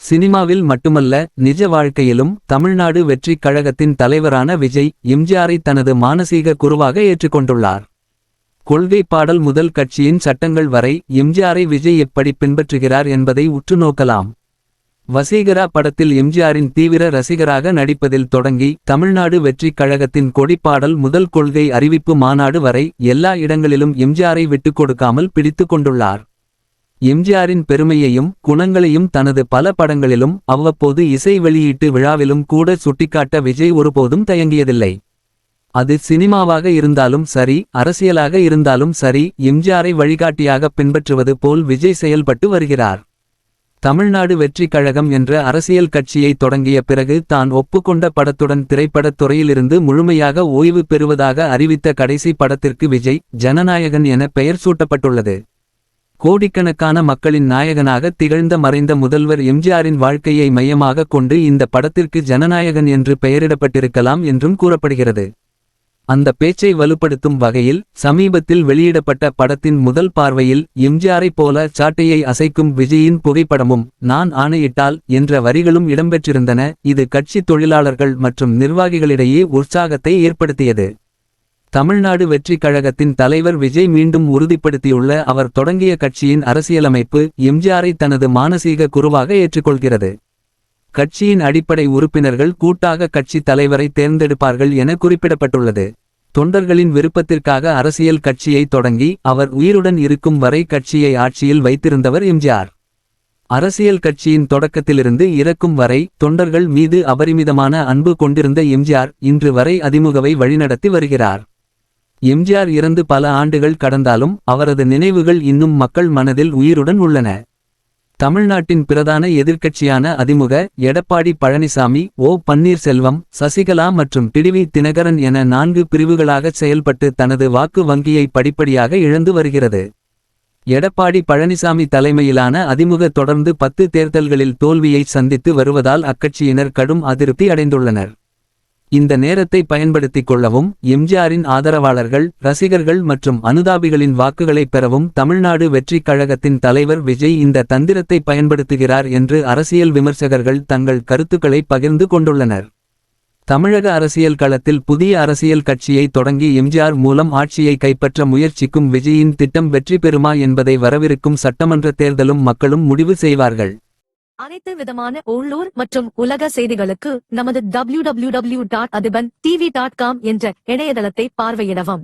சினிமாவில் மட்டுமல்ல, நிஜ வாழ்க்கையிலும் தமிழ்நாடு வெற்றிக் கழகத்தின் தலைவரான விஜய் எம்ஜிஆரை தனது மானசீக குருவாக ஏற்றுக்கொண்டுள்ளார். கொள்கை பாடல் முதல் கட்சியின் சட்டங்கள் வரை எம்ஜிஆரை விஜய் எப்படி பின்பற்றுகிறார் என்பதை உற்று நோக்கலாம். வசீகரா படத்தில் எம்ஜிஆரின் தீவிர ரசிகராக நடிப்பதில் தொடங்கி தமிழ்நாடு வெற்றிக் கழகத்தின் கொடிப்பாடல் முதல் கொள்கை அறிவிப்பு மாநாடு வரை எல்லா இடங்களிலும் எம்ஜிஆரை விட்டுக் கொடுக்காமல் பிடித்து கொண்டுள்ளார். எம்ஜிஆரின் பெருமையையும் குணங்களையும் தனது பல படங்களிலும் அவ்வப்போது இசை வெளியீட்டு விழாவிலும் கூட சுட்டிக்காட்ட விஜய் ஒருபோதும் தயங்கியதில்லை. அது சினிமாவாக இருந்தாலும் சரி, அரசியலாக இருந்தாலும் சரி, எம்ஜிஆரை வழிகாட்டியாக பின்பற்றுவது போல் விஜய் செயல்பட்டு வருகிறார். தமிழ்நாடு வெற்றிக் கழகம் என்ற அரசியல் கட்சியை தொடங்கிய பிறகு தான் ஒப்புக்கொண்ட படத்துடன் திரைப்படத் துறையிலிருந்து முழுமையாக ஓய்வு பெறுவதாக அறிவித்த கடைசி படத்திற்கு விஜய் ஜனநாயகன் என பெயர் சூட்டப்பட்டுள்ளது. கோடிக்கணக்கான மக்களின் நாயகனாக திகழ்ந்த மறைந்த முதல்வர் எம்ஜிஆரின் வாழ்க்கையை மையமாக கொண்டு இந்த படத்திற்கு ஜனநாயகன் என்று பெயரிடப்பட்டிருக்கலாம் என்றும் கூறப்படுகிறது. அந்த பேச்சை வலுப்படுத்தும் வகையில் சமீபத்தில் வெளியிடப்பட்ட படத்தின் முதல் பார்வையில் எம்ஜிஆரைப் போல சாட்டையை அசைக்கும் விஜயின் புகைப்படமும் நான் ஆணையிட்டால் என்ற வரிகளும் இடம்பெற்றிருந்தன. இது கட்சி தொழிலாளர்கள் மற்றும் நிர்வாகிகளிடையே உற்சாகத்தை ஏற்படுத்தியது. தமிழ்நாடு வெற்றிக் கழகத்தின் தலைவர் விஜய் மீண்டும் உறுதிப்படுத்தியுள்ள அவர் தொடங்கிய கட்சியின் அரசியலமைப்பு எம்ஜிஆரை தனது மானசீக குருவாக ஏற்றுக்கொள்கிறது. கட்சியின் அடிப்படை உறுப்பினர்கள் கூட்டாக கட்சி தலைவரை தேர்ந்தெடுப்பார்கள் என குறிப்பிடப்பட்டுள்ளது. தொண்டர்களின் விருப்பத்திற்காக அரசியல் கட்சியை தொடங்கி அவர் உயிருடன் இருக்கும் வரை கட்சியை ஆட்சியில் வைத்திருந்தவர் எம்ஜிஆர். அரசியல் கட்சியின் தொடக்கத்திலிருந்து இறக்கும் வரை தொண்டர்கள் மீது அபரிமிதமான அன்பு கொண்டிருந்த எம்ஜிஆர் இன்று வரை அதிமுகவை வழிநடத்தி வருகிறார். எம்ஜிஆர் இறந்து பல ஆண்டுகள் கடந்தாலும் அவரது நினைவுகள் இன்னும் மக்கள் மனதில் உயிருடன் உள்ளன. தமிழ்நாட்டின் பிரதான எதிர்க்கட்சியான அதிமுக எடப்பாடி பழனிசாமி, ஓ பன்னீர்செல்வம், சசிகலா மற்றும் டிடிவி தினகரன் என 4 பிரிவுகளாகச் செயல்பட்டு தனது வாக்கு வங்கியை படிப்படியாக இழந்து வருகிறது. எடப்பாடி பழனிசாமி தலைமையிலான அதிமுக தொடர்ந்து 10 தேர்தல்களில் தோல்வியை சந்தித்து வருவதால் அக்கட்சியினர் கடும் அதிருப்தி அடைந்துள்ளனர். இந்த நேரத்தை பயன்படுத்திக் கொள்ளவும் எம்ஜிஆரின் ஆதரவாளர்கள், ரசிகர்கள் மற்றும் அனுதாபிகளின் வாக்குகளைப் பெறவும் தமிழ்நாடு வெற்றிக் கழகத்தின் தலைவர் விஜய் இந்த தந்திரத்தை பயன்படுத்துகிறார் என்று அரசியல் விமர்சகர்கள் தங்கள் கருத்துக்களை பகிர்ந்து கொண்டுள்ளனர். தமிழக அரசியல் களத்தில் புதிய அரசியல் கட்சியை தொடங்கி எம்ஜிஆர் மூலம் ஆட்சியை கைப்பற்ற முயற்சிக்கும் விஜயின் திட்டம் வெற்றி பெறுமா என்பதை வரவிருக்கும் சட்டமன்ற தேர்தலும் மக்களும் முடிவு செய்வார்கள். அனைத்து விதமான உள்ளூர் மற்றும் உலக செய்திகளுக்கு நமது www.adibantv.com என்ற இணையதளத்தை பார்வையிடவும்.